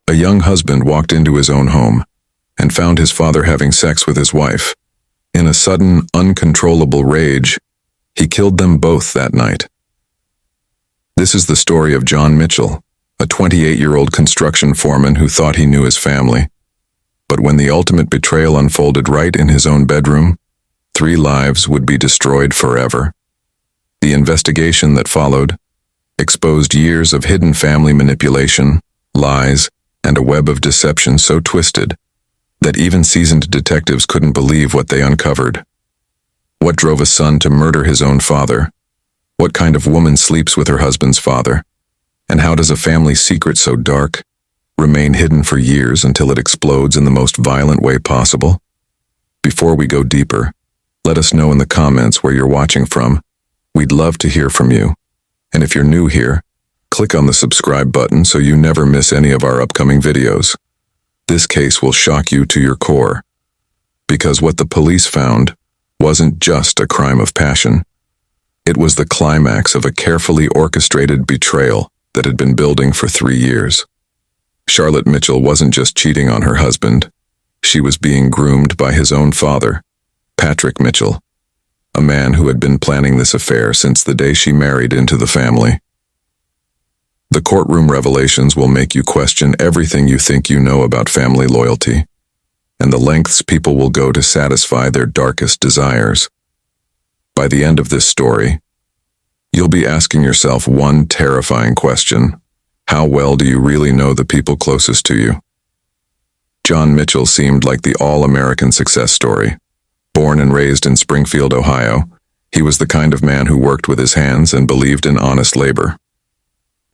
A young husband walked into his own home and found his father having sex with his wife. In a sudden, uncontrollable rage, he killed them both that night. This is the story of John Mitchell, a 28-year-old construction foreman who thought he knew his family. But when the ultimate betrayal unfolded right in his own bedroom, 3 lives would be destroyed forever. The investigation that followed exposed years of hidden family manipulation, lies, and a web of deception so twisted that even seasoned detectives couldn't believe what they uncovered. What drove a son to murder his own father? What kind of woman sleeps with her husband's father? And how does a family secret so dark remain hidden for years until it explodes in the most violent way possible? Before we go deeper, let us know in the comments where you're watching from. We'd love to hear from you. And if you're new here, click on the subscribe button so you never miss any of our upcoming videos. This case will shock you to your core, because what the police found wasn't just a crime of passion. It was the climax of a carefully orchestrated betrayal that had been building for 3 years. Charlotte Mitchell wasn't just cheating on her husband. She was being groomed by his own father, Patrick Mitchell, a man who had been planning this affair since the day she married into the family. The courtroom revelations will make you question everything you think you know about family loyalty, and the lengths people will go to satisfy their darkest desires. By the end of this story, you'll be asking yourself one terrifying question: how well do you really know the people closest to you? John Mitchell seemed like the all-American success story. Born and raised in Springfield, Ohio, he was the kind of man who worked with his hands and believed in honest labor.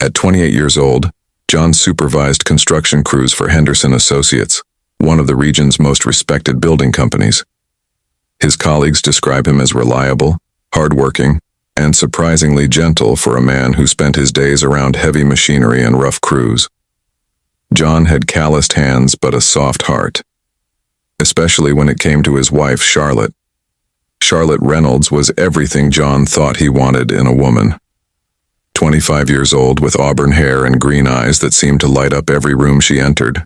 At 28 years old, John supervised construction crews for Henderson Associates, one of the region's most respected building companies. His colleagues describe him as reliable, hardworking, and surprisingly gentle for a man who spent his days around heavy machinery and rough crews. John had calloused hands but a soft heart, especially when it came to his wife, Charlotte. Charlotte Reynolds was everything John thought he wanted in a woman. 25 years old with auburn hair and green eyes that seemed to light up every room she entered.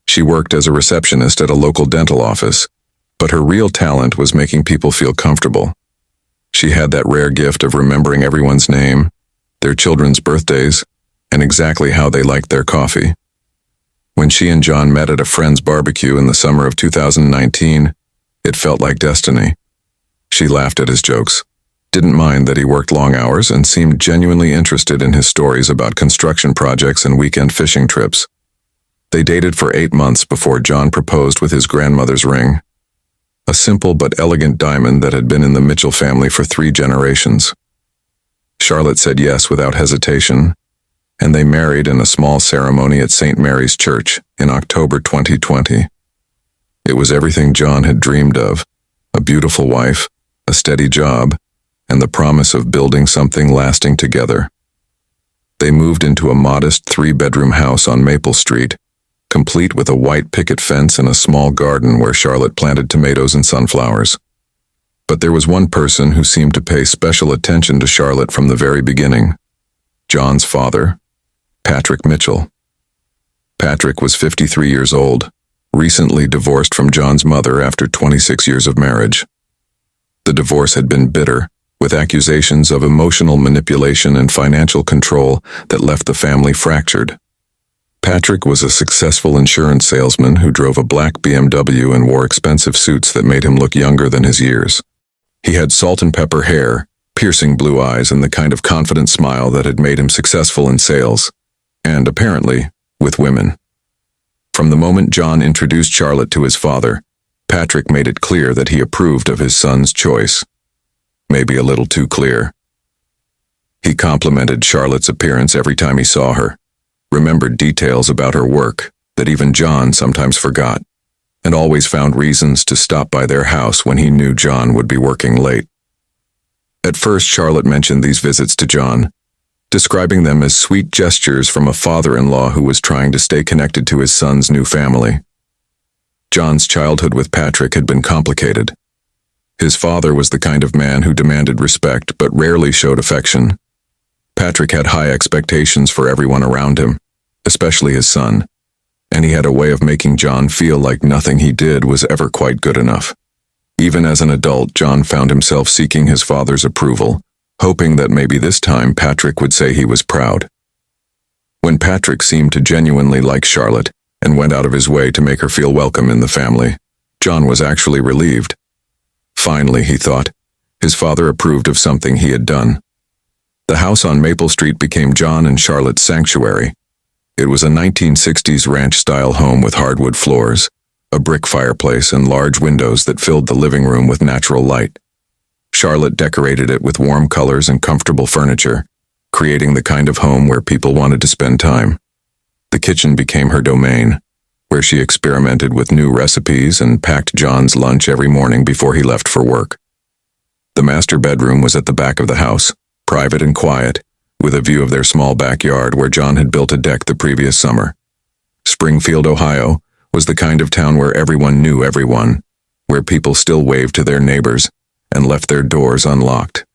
She worked as a receptionist at a local dental office, but her real talent was making people feel comfortable. She had that rare gift of remembering everyone's name, their children's birthdays, and exactly how they liked their coffee. When she and John met at a friend's barbecue in the summer of 2019, it felt like destiny. She laughed at his jokes, didn't mind that he worked long hours, and seemed genuinely interested in his stories about construction projects and weekend fishing trips. They dated for 8 months before John proposed with his grandmother's ring, a simple but elegant diamond that had been in the Mitchell family for 3 generations. Charlotte said yes without hesitation, and they married in a small ceremony at St. Mary's Church in October 2020. It was everything John had dreamed of: a beautiful wife, a steady job, and the promise of building something lasting together. They moved into a modest 3-bedroom house on Maple Street, complete with a white picket fence and a small garden where Charlotte planted tomatoes and sunflowers. But there was one person who seemed to pay special attention to Charlotte from the very beginning: John's father, Patrick Mitchell. Patrick was 53 years old, recently divorced from John's mother after 26 years of marriage. The divorce had been bitter, with accusations of emotional manipulation and financial control that left the family fractured. Patrick was a successful insurance salesman who drove a black BMW and wore expensive suits that made him look younger than his years. He had salt and pepper hair, piercing blue eyes, and the kind of confident smile that had made him successful in sales, and apparently, with women. From the moment John introduced Charlotte to his father, Patrick made it clear that he approved of his son's choice. Maybe a little too clear. He complimented Charlotte's appearance every time he saw her, remembered details about her work that even John sometimes forgot, and always found reasons to stop by their house when he knew John would be working late. At first, Charlotte mentioned these visits to John, describing them as sweet gestures from a father-in-law who was trying to stay connected to his son's new family. John's childhood with Patrick had been complicated. His father was the kind of man who demanded respect but rarely showed affection. Patrick had high expectations for everyone around him, especially his son, and he had a way of making John feel like nothing he did was ever quite good enough. Even as an adult, John found himself seeking his father's approval, hoping that maybe this time Patrick would say he was proud. When Patrick seemed to genuinely like Charlotte and went out of his way to make her feel welcome in the family, John was actually relieved. Finally, he thought, his father approved of something he had done. The house on Maple Street became John and Charlotte's sanctuary. It was a 1960s ranch-style home with hardwood floors, a brick fireplace, and large windows that filled the living room with natural light. Charlotte decorated it with warm colors and comfortable furniture, creating the kind of home where people wanted to spend time. The kitchen became her domain, where she experimented with new recipes and packed John's lunch every morning before he left for work. The master bedroom was at the back of the house, private and quiet, with a view of their small backyard where John had built a deck the previous summer. Springfield, Ohio, was the kind of town where everyone knew everyone, where people still waved to their neighbors and left their doors unlocked.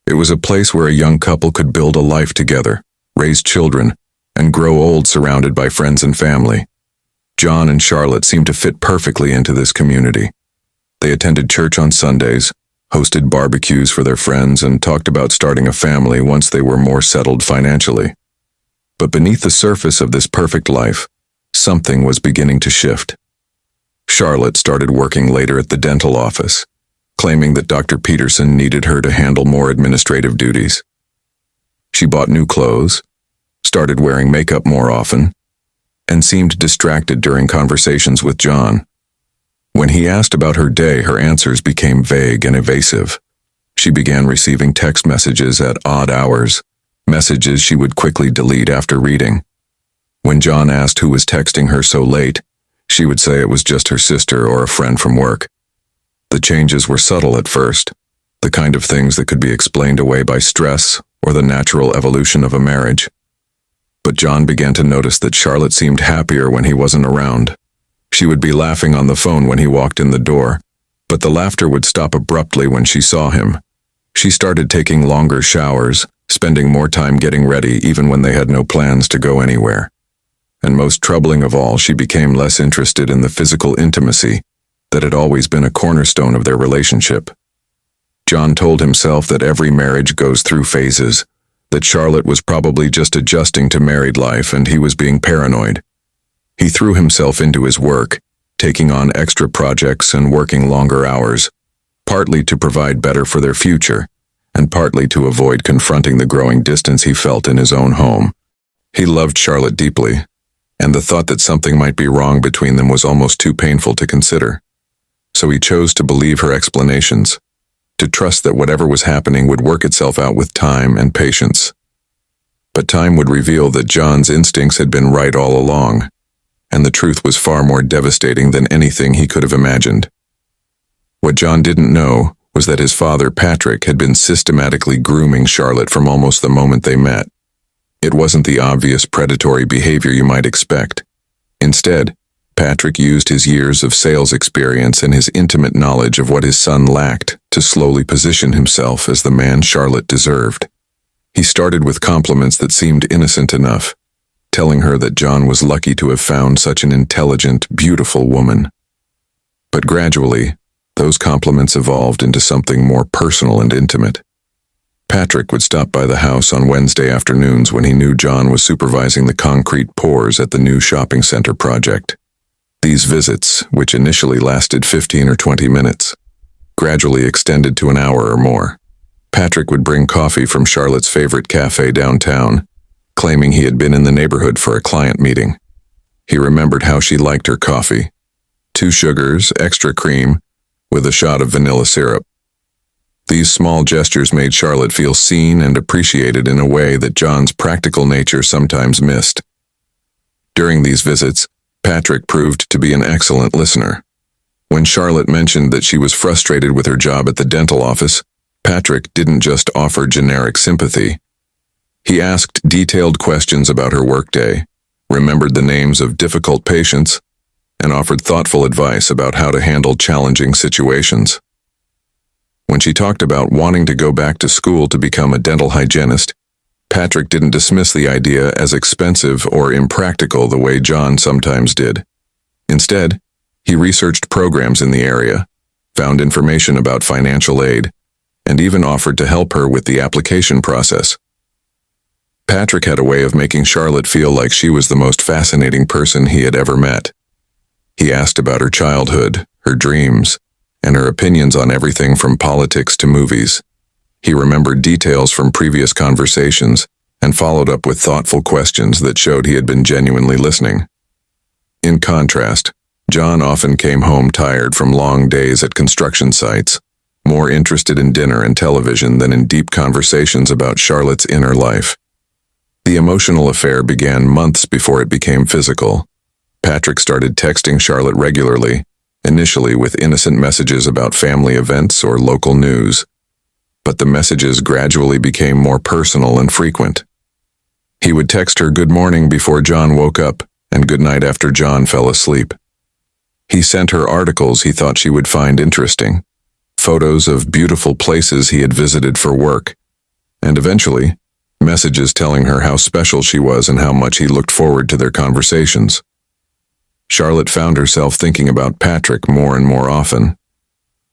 It was a place where a young couple could build a life together, raise children, and grow old surrounded by friends and family. John and Charlotte seemed to fit perfectly into this community. They attended church on Sundays, hosted barbecues for their friends, and talked about starting a family once they were more settled financially. But beneath the surface of this perfect life, something was beginning to shift. Charlotte started working later at the dental office, claiming that Dr. Peterson needed her to handle more administrative duties. She bought new clothes, started wearing makeup more often, and seemed distracted during conversations with John. When he asked about her day, her answers became vague and evasive. She began receiving text messages at odd hours, messages she would quickly delete after reading. When John asked who was texting her so late, she would say it was just her sister or a friend from work. The changes were subtle at first, the kind of things that could be explained away by stress or the natural evolution of a marriage. But John began to notice that Charlotte seemed happier when he wasn't around. She would be laughing on the phone when he walked in the door, but the laughter would stop abruptly when she saw him. She started taking longer showers, spending more time getting ready even when they had no plans to go anywhere. And most troubling of all, she became less interested in the physical intimacy that had always been a cornerstone of their relationship. John told himself that every marriage goes through phases, that Charlotte was probably just adjusting to married life and he was being paranoid. He threw himself into his work, taking on extra projects and working longer hours, partly to provide better for their future, and partly to avoid confronting the growing distance he felt in his own home. He loved Charlotte deeply, and the thought that something might be wrong between them was almost too painful to consider. So he chose to believe her explanations, to trust that whatever was happening would work itself out with time and patience. But time would reveal that John's instincts had been right all along, and the truth was far more devastating than anything he could have imagined. What John didn't know was that his father, Patrick, had been systematically grooming Charlotte from almost the moment they met. It wasn't the obvious predatory behavior you might expect. Instead, Patrick used his years of sales experience and his intimate knowledge of what his son lacked to slowly position himself as the man Charlotte deserved. He started with compliments that seemed innocent enough, telling her that John was lucky to have found such an intelligent, beautiful woman. But gradually, those compliments evolved into something more personal and intimate. Patrick would stop by the house on Wednesday afternoons when he knew John was supervising the concrete pours at the new shopping center project. These visits, which initially lasted 15 or 20 minutes, gradually extended to an hour or more. Patrick would bring coffee from Charlotte's favorite cafe downtown, claiming he had been in the neighborhood for a client meeting. He remembered how she liked her coffee: 2 sugars, extra cream, with a shot of vanilla syrup. These small gestures made Charlotte feel seen and appreciated in a way that John's practical nature sometimes missed. During these visits, Patrick proved to be an excellent listener. When Charlotte mentioned that she was frustrated with her job at the dental office, Patrick didn't just offer generic sympathy. He asked detailed questions about her workday, remembered the names of difficult patients, and offered thoughtful advice about how to handle challenging situations. When she talked about wanting to go back to school to become a dental hygienist, Patrick didn't dismiss the idea as expensive or impractical the way John sometimes did. Instead, he researched programs in the area, found information about financial aid, and even offered to help her with the application process. Patrick had a way of making Charlotte feel like she was the most fascinating person he had ever met. He asked about her childhood, her dreams, and her opinions on everything from politics to movies. He remembered details from previous conversations and followed up with thoughtful questions that showed he had been genuinely listening. In contrast, John often came home tired from long days at construction sites, more interested in dinner and television than in deep conversations about Charlotte's inner life. The emotional affair began months before it became physical. Patrick started texting Charlotte regularly, initially with innocent messages about family events or local news. But the messages gradually became more personal and frequent. He would text her good morning before John woke up and good night after John fell asleep. He sent her articles he thought she would find interesting, photos of beautiful places he had visited for work, and eventually, messages telling her how special she was and how much he looked forward to their conversations. Charlotte found herself thinking about Patrick more and more often.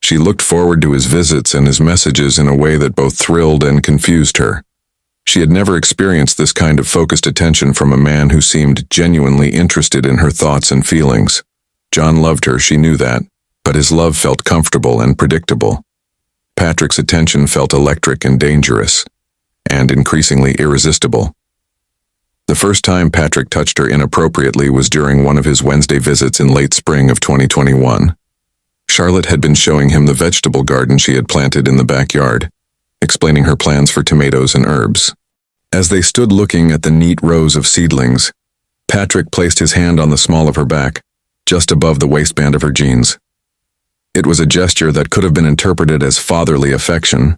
She looked forward to his visits and his messages in a way that both thrilled and confused her. She had never experienced this kind of focused attention from a man who seemed genuinely interested in her thoughts and feelings. John loved her, she knew that, but his love felt comfortable and predictable. Patrick's attention felt electric and dangerous, and increasingly irresistible. The first time Patrick touched her inappropriately was during one of his Wednesday visits in late spring of 2021. Charlotte had been showing him the vegetable garden she had planted in the backyard, explaining her plans for tomatoes and herbs. As they stood looking at the neat rows of seedlings, Patrick placed his hand on the small of her back, just above the waistband of her jeans. It was a gesture that could have been interpreted as fatherly affection,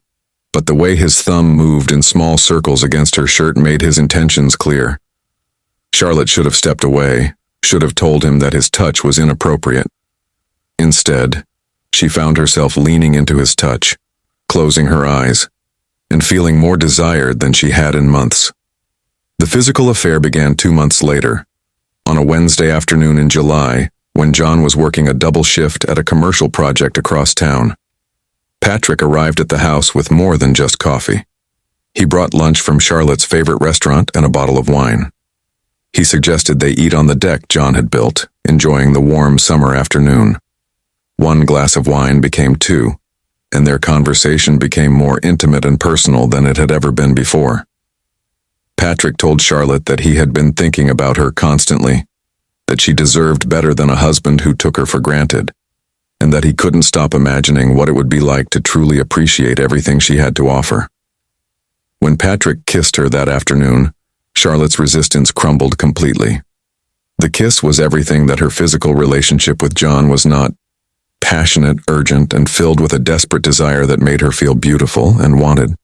but the way his thumb moved in small circles against her shirt made his intentions clear. Charlotte should have stepped away, should have told him that his touch was inappropriate. Instead, she found herself leaning into his touch, closing her eyes, and feeling more desired than she had in months. The physical affair began 2 months later, on a Wednesday afternoon in July, when John was working a double shift at a commercial project across town. Patrick arrived at the house with more than just coffee. He brought lunch from Charlotte's favorite restaurant and a bottle of wine. He suggested they eat on the deck John had built, enjoying the warm summer afternoon. 1 glass of wine became 2, and their conversation became more intimate and personal than it had ever been before. Patrick told Charlotte that he had been thinking about her constantly, that she deserved better than a husband who took her for granted, and that he couldn't stop imagining what it would be like to truly appreciate everything she had to offer. When Patrick kissed her that afternoon, Charlotte's resistance crumbled completely. The kiss was everything that her physical relationship with John was not: passionate, urgent, and filled with a desperate desire that made her feel beautiful and wanted.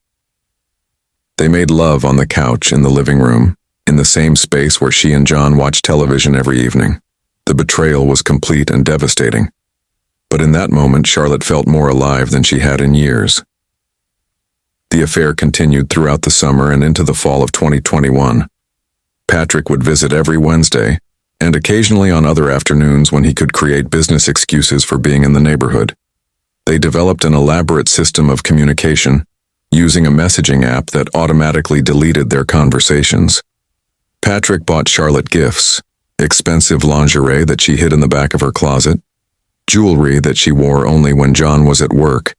They made love on the couch in the living room, in the same space where she and John watched television every evening. The betrayal was complete and devastating. But in that moment, Charlotte felt more alive than she had in years. The affair continued throughout the summer and into the fall of 2021. Patrick would visit every Wednesday, and occasionally on other afternoons when he could create business excuses for being in the neighborhood. They developed an elaborate system of communication, using a messaging app that automatically deleted their conversations. Patrick bought Charlotte gifts, expensive lingerie that she hid in the back of her closet, jewelry that she wore only when John was at work,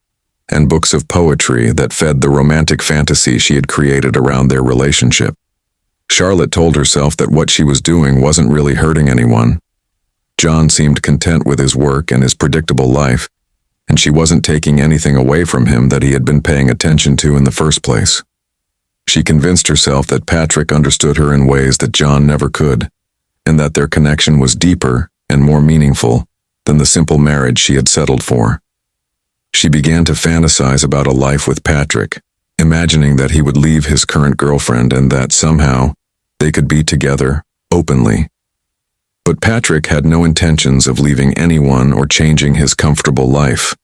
and books of poetry that fed the romantic fantasy she had created around their relationship. Charlotte told herself that what she was doing wasn't really hurting anyone. John seemed content with his work and his predictable life, and she wasn't taking anything away from him that he had been paying attention to in the first place. She convinced herself that Patrick understood her in ways that John never could, and that their connection was deeper and more meaningful than the simple marriage she had settled for. She began to fantasize about a life with Patrick, imagining that he would leave his current girlfriend and that somehow they could be together, openly. But Patrick had no intentions of leaving anyone or changing his comfortable life.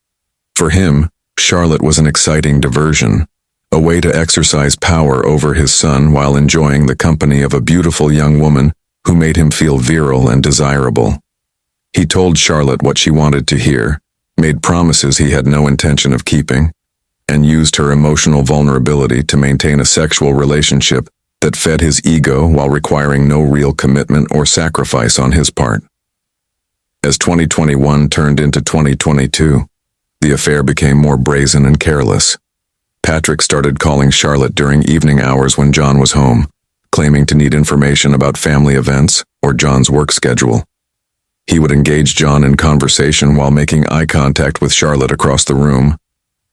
For him, Charlotte was an exciting diversion, a way to exercise power over his son while enjoying the company of a beautiful young woman who made him feel virile and desirable. He told Charlotte what she wanted to hear, made promises he had no intention of keeping, and used her emotional vulnerability to maintain a sexual relationship that fed his ego while requiring no real commitment or sacrifice on his part. As 2021 turned into 2022, the affair became more brazen and careless. Patrick started calling Charlotte during evening hours when John was home, claiming to need information about family events or John's work schedule. He would engage John in conversation while making eye contact with Charlotte across the room,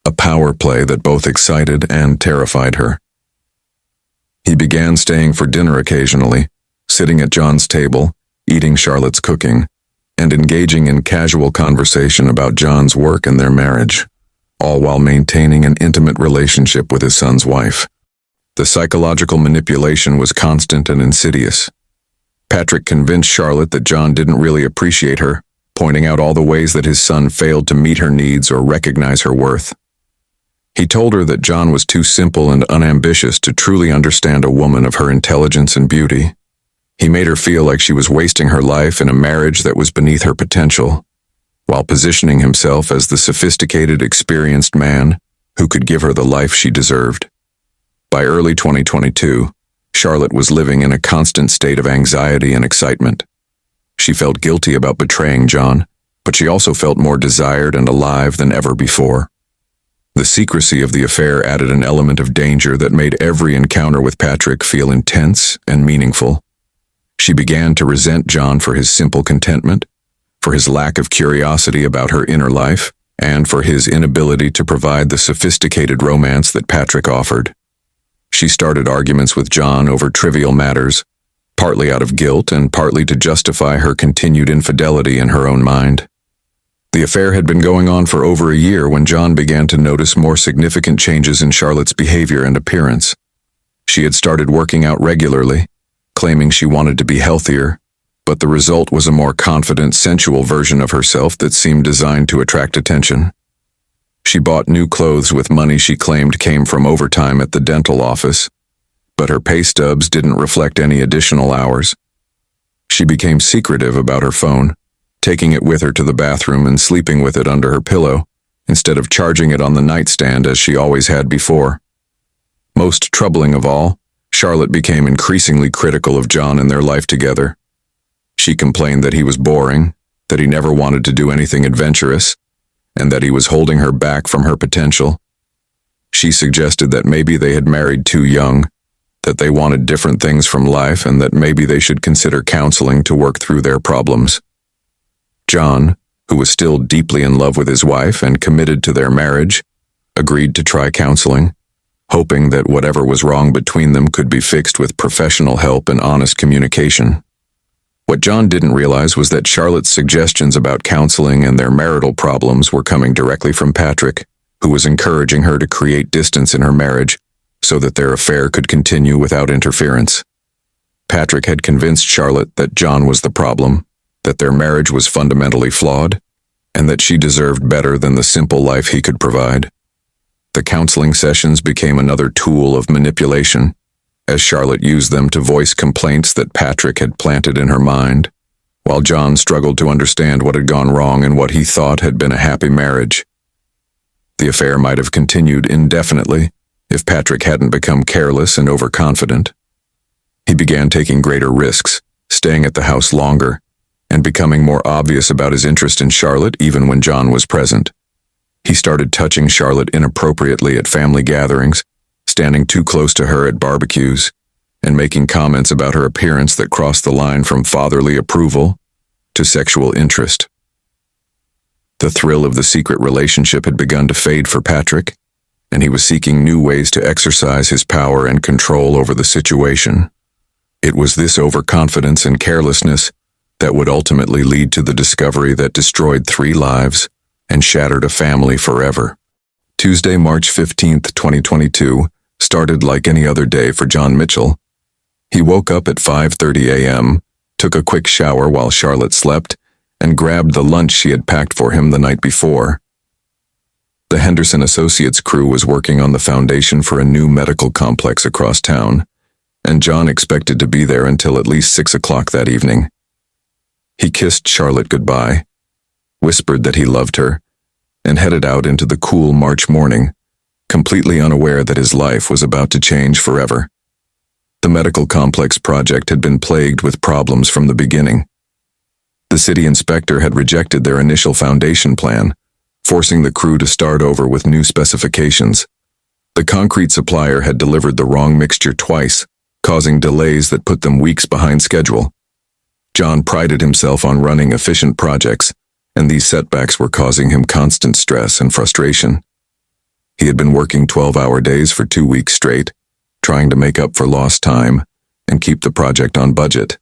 a power play that both excited and terrified her. He began staying for dinner occasionally, sitting at John's table, eating Charlotte's cooking, and engaging in casual conversation about John's work and their marriage, all while maintaining an intimate relationship with his son's wife. The psychological manipulation was constant and insidious. Patrick convinced Charlotte that John didn't really appreciate her, pointing out all the ways that his son failed to meet her needs or recognize her worth. He told her that John was too simple and unambitious to truly understand a woman of her intelligence and beauty. He made her feel like she was wasting her life in a marriage that was beneath her potential, while positioning himself as the sophisticated, experienced man who could give her the life she deserved. By early 2022, Charlotte was living in a constant state of anxiety and excitement. She felt guilty about betraying John, but she also felt more desired and alive than ever before. The secrecy of the affair added an element of danger that made every encounter with Patrick feel intense and meaningful. She began to resent John for his simple contentment, for his lack of curiosity about her inner life, and for his inability to provide the sophisticated romance that Patrick offered. She started arguments with John over trivial matters, partly out of guilt and partly to justify her continued infidelity in her own mind. The affair had been going on for over a year when John began to notice more significant changes in Charlotte's behavior and appearance. She had started working out regularly, claiming she wanted to be healthier, but the result was a more confident, sensual version of herself that seemed designed to attract attention. She bought new clothes with money she claimed came from overtime at the dental office, but her pay stubs didn't reflect any additional hours. She became secretive about her phone, taking it with her to the bathroom and sleeping with it under her pillow, instead of charging it on the nightstand as she always had before. Most troubling of all, Charlotte became increasingly critical of John and their life together. She complained that he was boring, that he never wanted to do anything adventurous, and that he was holding her back from her potential. She suggested that maybe they had married too young, that they wanted different things from life, and that maybe they should consider counseling to work through their problems. John, who was still deeply in love with his wife and committed to their marriage, agreed to try counseling, hoping that whatever was wrong between them could be fixed with professional help and honest communication. What John didn't realize was that Charlotte's suggestions about counseling and their marital problems were coming directly from Patrick, who was encouraging her to create distance in her marriage so that their affair could continue without interference. Patrick had convinced Charlotte that John was the problem, that their marriage was fundamentally flawed, and that she deserved better than the simple life he could provide. The counseling sessions became another tool of manipulation, as Charlotte used them to voice complaints that Patrick had planted in her mind, while John struggled to understand what had gone wrong in what he thought had been a happy marriage. The affair might have continued indefinitely if Patrick hadn't become careless and overconfident. He began taking greater risks, staying at the house longer, and becoming more obvious about his interest in Charlotte even when John was present. He started touching Charlotte inappropriately at family gatherings, standing too close to her at barbecues, and making comments about her appearance that crossed the line from fatherly approval to sexual interest. The thrill of the secret relationship had begun to fade for Patrick, and he was seeking new ways to exercise his power and control over the situation. It was this overconfidence and carelessness that would ultimately lead to the discovery that destroyed 3 lives and shattered a family forever. Tuesday, March 15th, 2022, started like any other day for John Mitchell. He woke up at 5:30 a.m., took a quick shower while Charlotte slept, and grabbed the lunch she had packed for him the night before. The Henderson Associates crew was working on the foundation for a new medical complex across town, and John expected to be there until at least 6 o'clock that evening. He kissed Charlotte goodbye, whispered that he loved her, and headed out into the cool March morning, completely unaware that his life was about to change forever. The medical complex project had been plagued with problems from the beginning. The city inspector had rejected their initial foundation plan, forcing the crew to start over with new specifications. The concrete supplier had delivered the wrong mixture twice, causing delays that put them weeks behind schedule. John prided himself on running efficient projects, and these setbacks were causing him constant stress and frustration. He had been working 12-hour days for 2 weeks straight, trying to make up for lost time and keep the project on budget.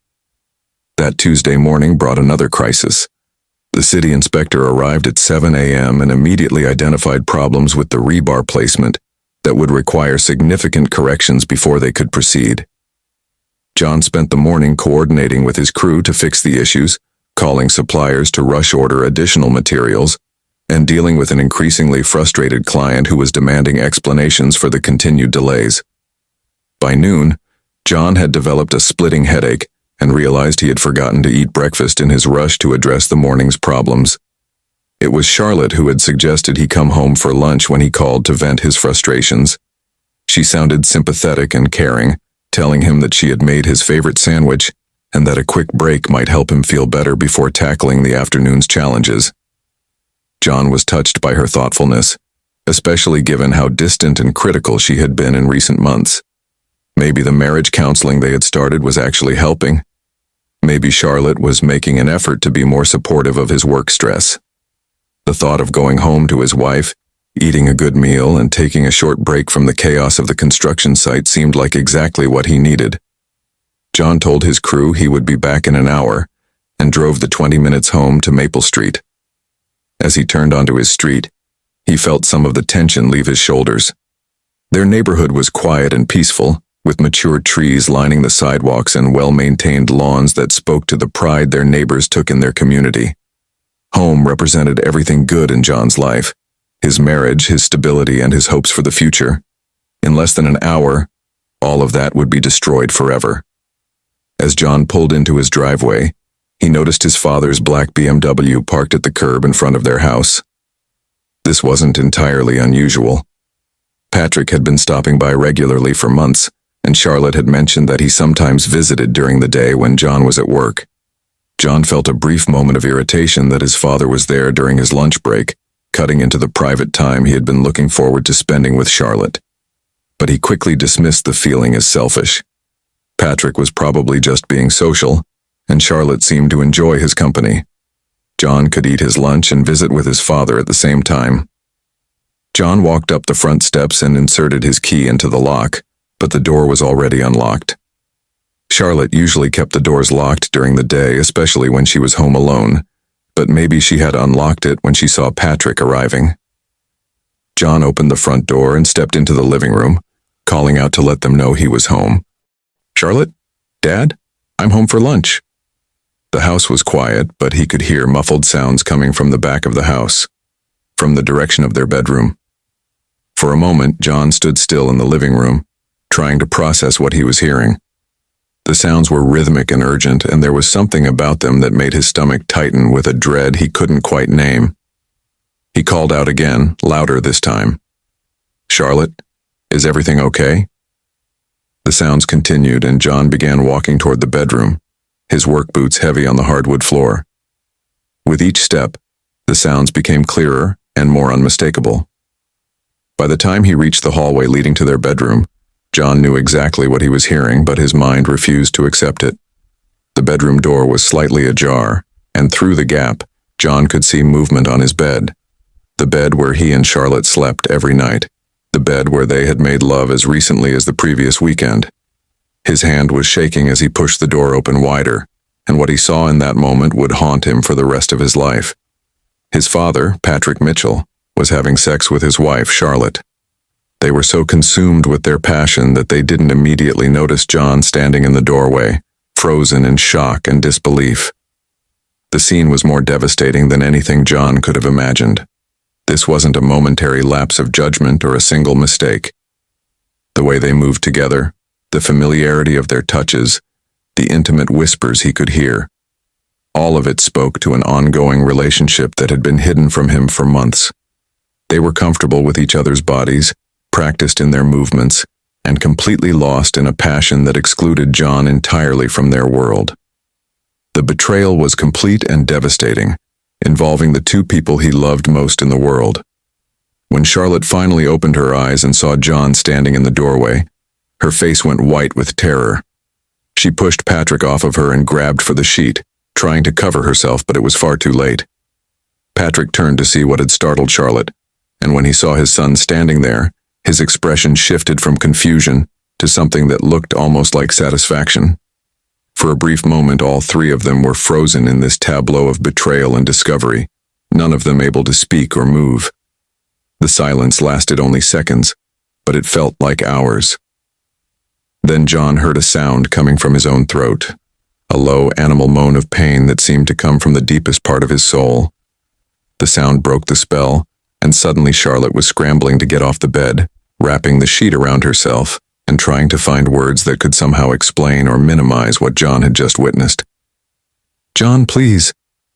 That Tuesday morning brought another crisis. The city inspector arrived at 7 a.m. and immediately identified problems with the rebar placement that would require significant corrections before they could proceed. John spent the morning coordinating with his crew to fix the issues, calling suppliers to rush order additional materials, and dealing with an increasingly frustrated client who was demanding explanations for the continued delays. By noon, John had developed a splitting headache and realized he had forgotten to eat breakfast in his rush to address the morning's problems. It was Charlotte who had suggested he come home for lunch when he called to vent his frustrations. She sounded sympathetic and caring, telling him that she had made his favorite sandwich and that a quick break might help him feel better before tackling the afternoon's challenges. John was touched by her thoughtfulness, especially given how distant and critical she had been in recent months. Maybe the marriage counseling they had started was actually helping. Maybe Charlotte was making an effort to be more supportive of his work stress. The thought of going home to his wife, eating a good meal, and taking a short break from the chaos of the construction site seemed like exactly what he needed. John told his crew he would be back in an hour and drove the 20 minutes home to Maple Street. As he turned onto his street, he felt some of the tension leave his shoulders. Their neighborhood was quiet and peaceful, with mature trees lining the sidewalks and well-maintained lawns that spoke to the pride their neighbors took in their community. Home represented everything good in John's life: his marriage, his stability, and his hopes for the future. In less than an hour, all of that would be destroyed forever. As John pulled into his driveway, he noticed his father's black BMW parked at the curb in front of their house. This wasn't entirely unusual. Patrick had been stopping by regularly for months, and Charlotte had mentioned that he sometimes visited during the day when John was at work. John felt a brief moment of irritation that his father was there during his lunch break, cutting into the private time he had been looking forward to spending with Charlotte. But he quickly dismissed the feeling as selfish. Patrick was probably just being social, and Charlotte seemed to enjoy his company. John could eat his lunch and visit with his father at the same time. John walked up the front steps and inserted his key into the lock, but the door was already unlocked. Charlotte usually kept the doors locked during the day, especially when she was home alone, but maybe she had unlocked it when she saw Patrick arriving. John opened the front door and stepped into the living room, calling out to let them know he was home. "Charlotte? Dad? I'm home for lunch." The house was quiet, but he could hear muffled sounds coming from the back of the house, from the direction of their bedroom. For a moment, John stood still in the living room, trying to process what he was hearing. The sounds were rhythmic and urgent, and there was something about them that made his stomach tighten with a dread he couldn't quite name. He called out again, louder this time. "Charlotte, is everything okay?" The sounds continued, and John began walking toward the bedroom, his work boots heavy on the hardwood floor. With each step, the sounds became clearer and more unmistakable. By the time he reached the hallway leading to their bedroom, John knew exactly what he was hearing, but his mind refused to accept it. The bedroom door was slightly ajar, and through the gap, John could see movement on his bed. The bed where he and Charlotte slept every night. The bed where they had made love as recently as the previous weekend. His hand was shaking as he pushed the door open wider, and what he saw in that moment would haunt him for the rest of his life. His father, Patrick Mitchell, was having sex with his wife, Charlotte. They were so consumed with their passion that they didn't immediately notice John standing in the doorway, frozen in shock and disbelief. The scene was more devastating than anything John could have imagined. This wasn't a momentary lapse of judgment or a single mistake. The way they moved together, the familiarity of their touches, the intimate whispers he could hear, all of it spoke to an ongoing relationship that had been hidden from him for months. They were comfortable with each other's bodies, practiced in their movements, and completely lost in a passion that excluded John entirely from their world. The betrayal was complete and devastating, involving the two people he loved most in the world. When Charlotte finally opened her eyes and saw John standing in the doorway, her face went white with terror. She pushed Patrick off of her and grabbed for the sheet, trying to cover herself, but it was far too late. Patrick turned to see what had startled Charlotte, and when he saw his son standing there, his expression shifted from confusion to something that looked almost like satisfaction. For a brief moment, all three of them were frozen in this tableau of betrayal and discovery, none of them able to speak or move. The silence lasted only seconds, but it felt like hours. Then John heard a sound coming from his own throat, a low animal moan of pain that seemed to come from the deepest part of his soul. The sound broke the spell, and suddenly Charlotte was scrambling to get off the bed, wrapping the sheet around herself, and trying to find words that could somehow explain or minimize what John had just witnessed. "John, please,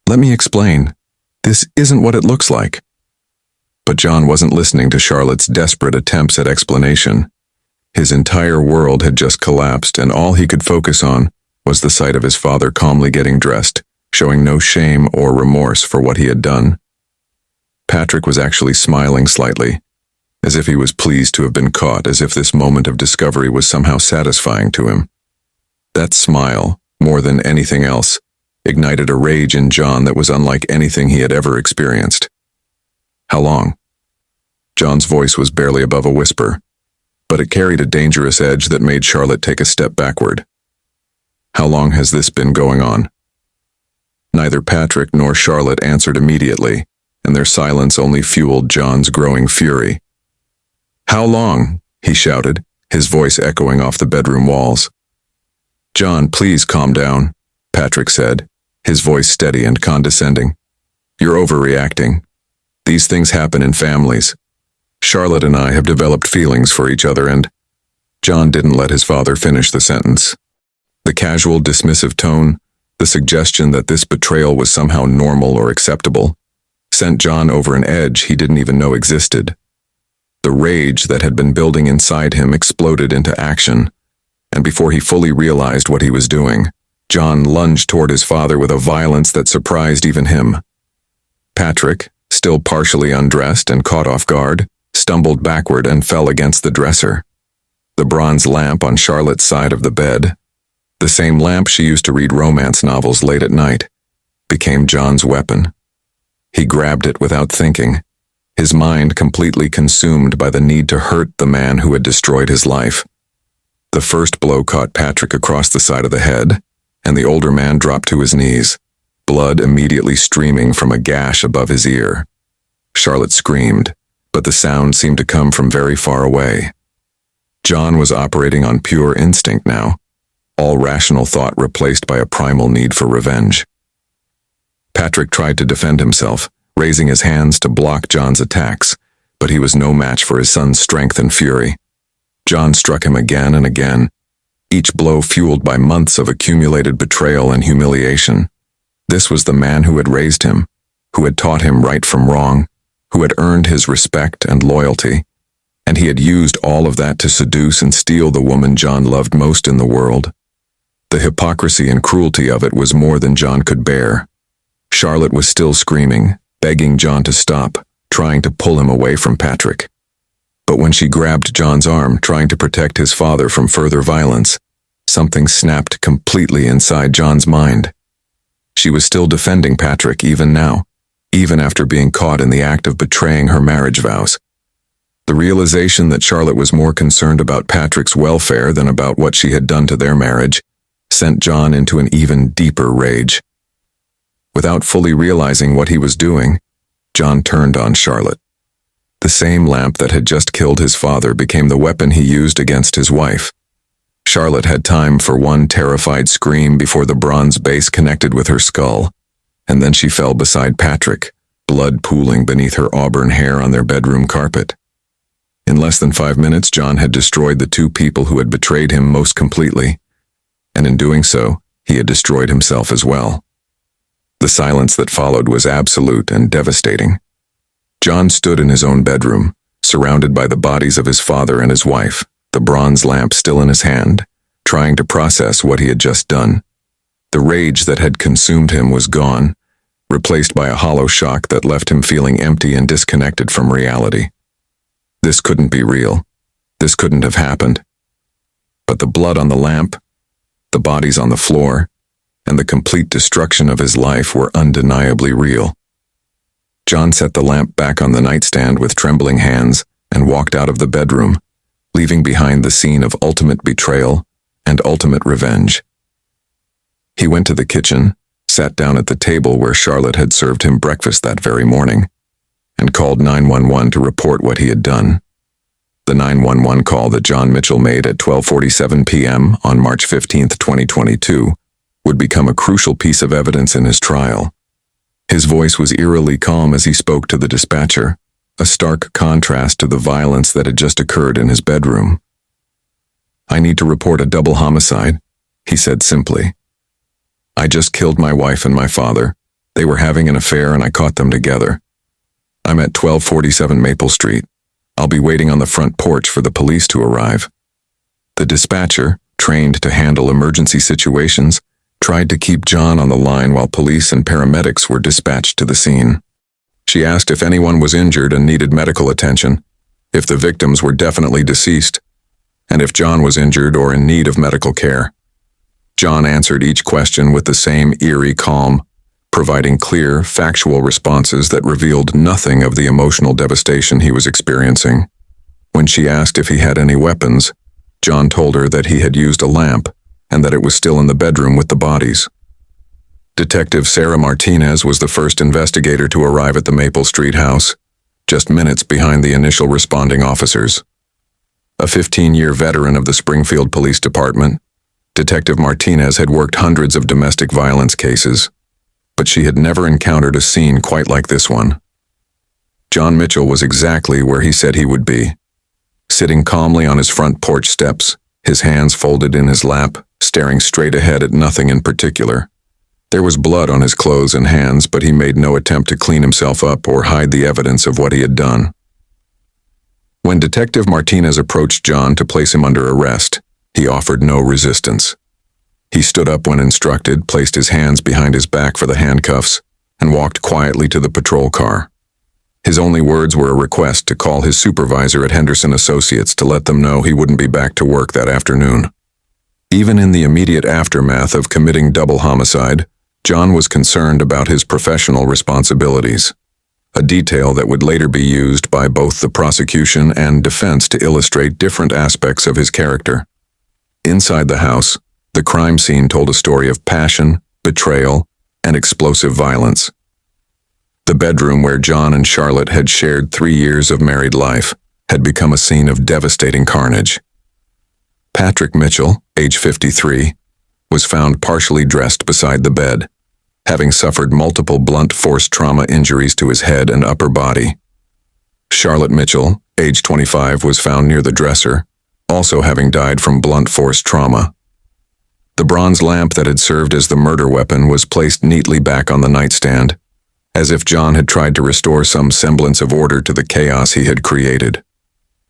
let me explain. This isn't what it looks like." But John wasn't listening to Charlotte's desperate attempts at explanation. His entire world had just collapsed, and all he could focus on was the sight of his father calmly getting dressed, showing no shame or remorse for what he had done. Patrick was actually smiling slightly, as if he was pleased to have been caught, as if this moment of discovery was somehow satisfying to him. That smile, more than anything else, ignited a rage in John that was unlike anything he had ever experienced. "How long?" John's voice was barely above a whisper, but it carried a dangerous edge that made Charlotte take a step backward. "How long has this been going on?" Neither Patrick nor Charlotte answered immediately, and their silence only fueled John's growing fury. "How long?" he shouted, his voice echoing off the bedroom walls. "John, please calm down," Patrick said, his voice steady and condescending. "You're overreacting. These things happen in families. Charlotte and I have developed feelings for each other, and—" John didn't let his father finish the sentence. The casual, dismissive tone, the suggestion that this betrayal was somehow normal or acceptable, sent John over an edge he didn't even know existed. The rage that had been building inside him exploded into action, and before he fully realized what he was doing, John lunged toward his father with a violence that surprised even him. Patrick, still partially undressed and caught off guard, stumbled backward and fell against the dresser. The bronze lamp on Charlotte's side of the bed, the same lamp she used to read romance novels late at night, became John's weapon. He grabbed it without thinking, his mind completely consumed by the need to hurt the man who had destroyed his life. The first blow caught Patrick across the side of the head, and the older man dropped to his knees, blood immediately streaming from a gash above his ear. Charlotte screamed, but the sound seemed to come from very far away. John was operating on pure instinct now, all rational thought replaced by a primal need for revenge. Patrick tried to defend himself, raising his hands to block John's attacks, but he was no match for his son's strength and fury. John struck him again and again, each blow fueled by months of accumulated betrayal and humiliation. This was the man who had raised him, who had taught him right from wrong, who had earned his respect and loyalty, and he had used all of that to seduce and steal the woman John loved most in the world. The hypocrisy and cruelty of it was more than John could bear. Charlotte was still screaming, begging John to stop, trying to pull him away from Patrick. But when she grabbed John's arm, trying to protect his father from further violence, something snapped completely inside John's mind. She was still defending Patrick even now, even after being caught in the act of betraying her marriage vows. The realization that Charlotte was more concerned about Patrick's welfare than about what she had done to their marriage sent John into an even deeper rage. Without fully realizing what he was doing, John turned on Charlotte. The same lamp that had just killed his father became the weapon he used against his wife. Charlotte had time for one terrified scream before the bronze base connected with her skull, and then she fell beside Patrick, blood pooling beneath her auburn hair on their bedroom carpet. In less than 5 minutes, John had destroyed the two people who had betrayed him most completely, and in doing so, he had destroyed himself as well. The silence that followed was absolute and devastating. John stood in his own bedroom, surrounded by the bodies of his father and his wife, the bronze lamp still in his hand, trying to process what he had just done. The rage that had consumed him was gone, replaced by a hollow shock that left him feeling empty and disconnected from reality. This couldn't be real. This couldn't have happened. But the blood on the lamp, the bodies on the floor, and the complete destruction of his life were undeniably real. John set the lamp back on the nightstand with trembling hands and walked out of the bedroom, leaving behind the scene of ultimate betrayal and ultimate revenge. He went to the kitchen, sat down at the table where Charlotte had served him breakfast that very morning, and called 911 to report what he had done. The 911 call that John Mitchell made at 12:47 p.m. on March 15, 2022, would become a crucial piece of evidence in his trial. His voice was eerily calm as he spoke to the dispatcher, a stark contrast to the violence that had just occurred in his bedroom. "I need to report a double homicide," he said simply. "I just killed my wife and my father. They were having an affair and I caught them together. I'm at 1247 Maple Street. I'll be waiting on the front porch for the police to arrive." The dispatcher, trained to handle emergency situations, tried to keep John on the line while police and paramedics were dispatched to the scene. She asked if anyone was injured and needed medical attention, if the victims were definitely deceased, and if John was injured or in need of medical care. John answered each question with the same eerie calm, providing clear, factual responses that revealed nothing of the emotional devastation he was experiencing. When she asked if he had any weapons, John told her that he had used a lamp and that it was still in the bedroom with the bodies. Detective Sarah Martinez was the first investigator to arrive at the Maple Street house, just minutes behind the initial responding officers. A 15-year veteran of the Springfield Police Department, Detective Martinez had worked hundreds of domestic violence cases, but she had never encountered a scene quite like this one. John Mitchell was exactly where he said he would be, sitting calmly on his front porch steps, his hands folded in his lap, staring straight ahead at nothing in particular. There was blood on his clothes and hands, but he made no attempt to clean himself up or hide the evidence of what he had done. When Detective Martinez approached John to place him under arrest, he offered no resistance. He stood up when instructed, placed his hands behind his back for the handcuffs, and walked quietly to the patrol car. His only words were a request to call his supervisor at Henderson Associates to let them know he wouldn't be back to work that afternoon. Even in the immediate aftermath of committing double homicide, John was concerned about his professional responsibilities, a detail that would later be used by both the prosecution and defense to illustrate different aspects of his character. Inside the house, the crime scene told a story of passion, betrayal, and explosive violence. The bedroom where John and Charlotte had shared 3 years of married life had become a scene of devastating carnage. Patrick Mitchell, age 53, was found partially dressed beside the bed, having suffered multiple blunt force trauma injuries to his head and upper body. Charlotte Mitchell, age 25, was found near the dresser, also having died from blunt force trauma. The bronze lamp that had served as the murder weapon was placed neatly back on the nightstand, as if John had tried to restore some semblance of order to the chaos he had created.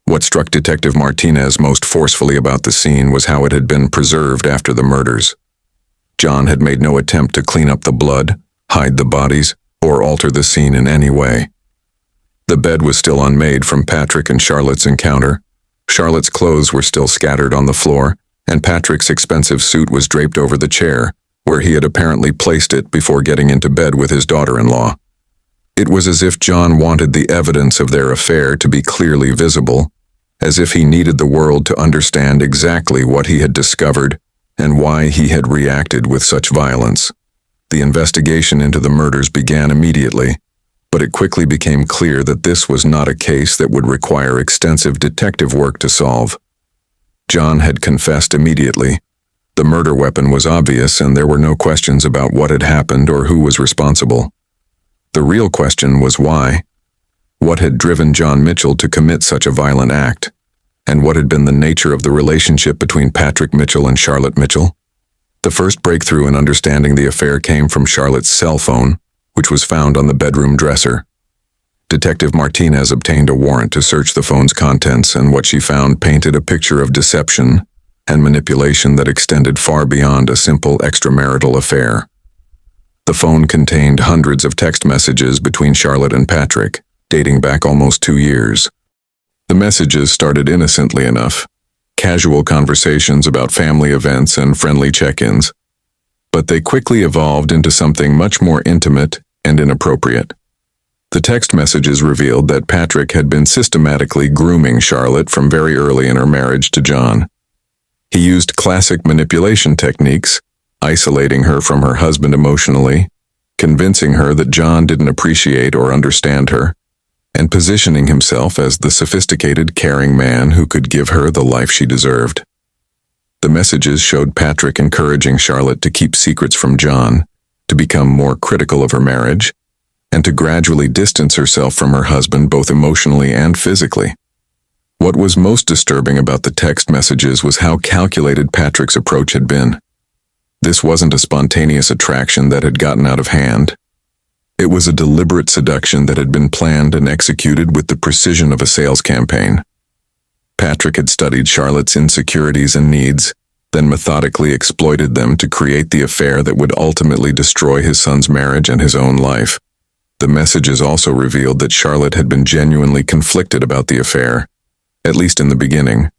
What struck Detective Martinez most forcefully about the scene was how it had been preserved after the murders. John had made no attempt to clean up the blood, hide the bodies, or alter the scene in any way. The bed was still unmade from Patrick and Charlotte's encounter. Charlotte's clothes were still scattered on the floor, and Patrick's expensive suit was draped over the chair, where he had apparently placed it before getting into bed with his daughter-in-law. It was as if John wanted the evidence of their affair to be clearly visible, as if he needed the world to understand exactly what he had discovered and why he had reacted with such violence. The investigation into the murders began immediately, but it quickly became clear that this was not a case that would require extensive detective work to solve. John had confessed immediately. The murder weapon was obvious, and there were no questions about what had happened or who was responsible. The real question was why. What had driven John Mitchell to commit such a violent act? And what had been the nature of the relationship between Patrick Mitchell and Charlotte Mitchell? The first breakthrough in understanding the affair came from Charlotte's cell phone, which was found on the bedroom dresser. Detective Martinez obtained a warrant to search the phone's contents, and what she found painted a picture of deception and manipulation that extended far beyond a simple extramarital affair. The phone contained hundreds of text messages between Charlotte and Patrick, dating back almost 2 years. The messages started innocently enough, casual conversations about family events and friendly check-ins, but they quickly evolved into something much more intimate and inappropriate. The text messages revealed that Patrick had been systematically grooming Charlotte from very early in her marriage to John. He used classic manipulation techniques, isolating her from her husband emotionally, convincing her that John didn't appreciate or understand her, and positioning himself as the sophisticated, caring man who could give her the life she deserved. The messages showed Patrick encouraging Charlotte to keep secrets from John, to become more critical of her marriage, and to gradually distance herself from her husband both emotionally and physically. What was most disturbing about the text messages was how calculated Patrick's approach had been. This wasn't a spontaneous attraction that had gotten out of hand. It was a deliberate seduction that had been planned and executed with the precision of a sales campaign. Patrick had studied Charlotte's insecurities and needs, then methodically exploited them to create the affair that would ultimately destroy his son's marriage and his own life. The messages also revealed that Charlotte had been genuinely conflicted about the affair, at least in the beginning.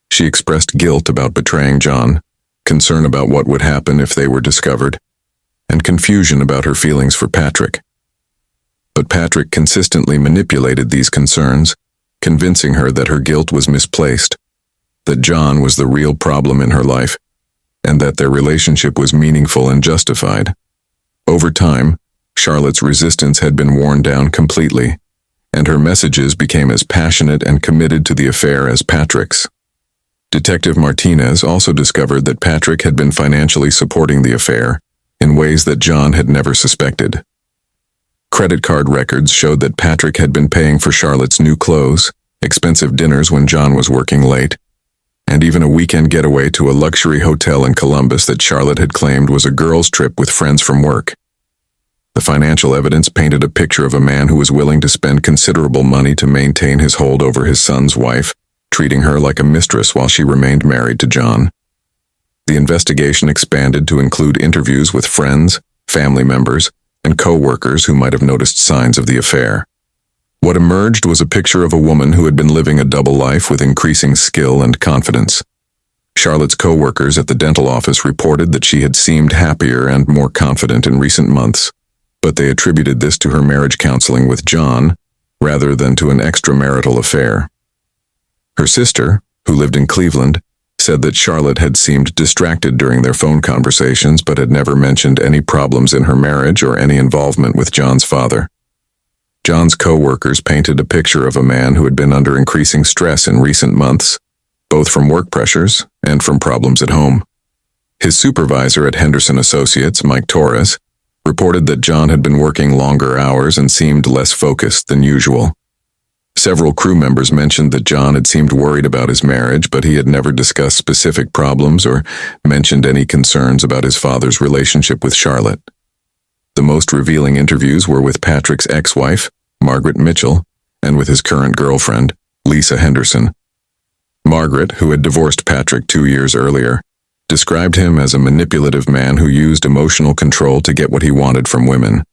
She expressed guilt about betraying John, concern about what would happen if they were discovered, and confusion about her feelings for Patrick. But Patrick consistently manipulated these concerns, convincing her that her guilt was misplaced, that John was the real problem in her life, and that their relationship was meaningful and justified. Over time, Charlotte's resistance had been worn down completely, and her messages became as passionate and committed to the affair as Patrick's. Detective Martinez also discovered that Patrick had been financially supporting the affair in ways that John had never suspected. Credit card records showed that Patrick had been paying for Charlotte's new clothes, expensive dinners when John was working late, and even a weekend getaway to a luxury hotel in Columbus that Charlotte had claimed was a girls' trip with friends from work. The financial evidence painted a picture of a man who was willing to spend considerable money to maintain his hold over his son's wife, treating her like a mistress while she remained married to John. The investigation expanded to include interviews with friends, family members, and co-workers who might have noticed signs of the affair. What emerged was a picture of a woman who had been living a double life with increasing skill and confidence. Charlotte's co-workers at the dental office reported that she had seemed happier and more confident in recent months, but they attributed this to her marriage counseling with John rather than to an extramarital affair. Her sister, who lived in Cleveland, said that Charlotte had seemed distracted during their phone conversations but had never mentioned any problems in her marriage or any involvement with John's father. John's co-workers painted a picture of a man who had been under increasing stress in recent months, both from work pressures and from problems at home. His supervisor at Henderson Associates, Mike Torres, reported that John had been working longer hours and seemed less focused than usual. Several crew members mentioned that John had seemed worried about his marriage, but he had never discussed specific problems or mentioned any concerns about his father's relationship with Charlotte. The most revealing interviews were with Patrick's ex-wife, Margaret Mitchell, and with his current girlfriend, Lisa Henderson. Margaret, who had divorced Patrick 2 years earlier, described him as a manipulative man who used emotional control to get what he wanted from women.